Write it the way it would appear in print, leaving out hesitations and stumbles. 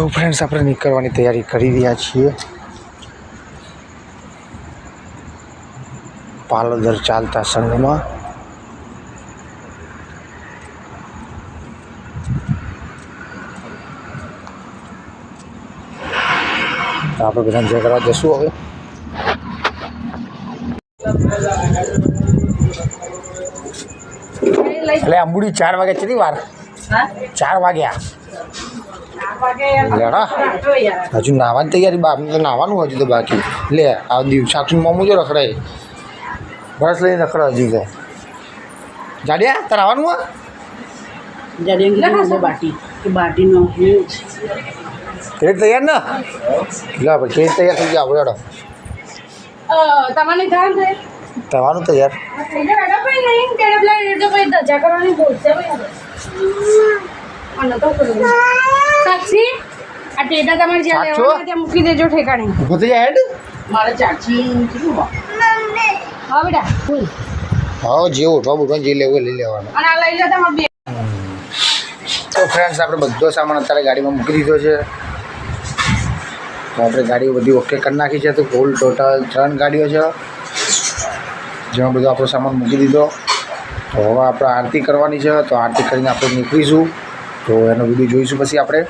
તો ફ્રેન્ડ્સ આપણે નીકળવાની તૈયારી કરી રહ્યા છીએ. પાલોદર ચાલતા સંઘમાં આપણે બધા જે કરવા જશું હવે. એટલે અંબુડી 4 વાગે કેટલી વાર? 4 વાગ્યા. હજુ નાવાની તૈયારી બાપને તો નાવાનું હજુ તો બાકી. લે આ દિવસાક્ષનું મોમું જો રખડાય બસ લઈને રખડા હજુ તો. જાડિયા તાર આવવાનું હા? કેટ તૈયાર ને? લા ભાઈ કેટ તૈયાર થઈ ગયા આપણે. તમારું તૈયાર સાક્ષી આ ટેટા તમારે જ્યાં લેવાના ત્યાં મૂકી દેજો ઠેકાણે. ઉભો થઈ જાય હેડ. મારે ચાચી હા બેટા ફૂલ હા જે ઉઠવા બુઠવા જે લેવું લઈ લેવાનું. અને આ લઈ લો તમારે બે. તો ફ્રેન્ડ્સ આપણે બધો સામાન અત્યારે ગાડીમાં મૂકી દીધો છે. તો આપણે ગાડીઓ બધી ઓકે કરી નાખી છે. તો કુલ ટોટલ 3 ગાડીઓ છે જેમાં બધો આપણો સામાન મૂકી દીધો. તો હવે આપણે આરતી કરવાની છે. તો આરતી કરીને આપણે નીકળીશું. તો એનો વિડીયો જોઈશું પછી આપણે.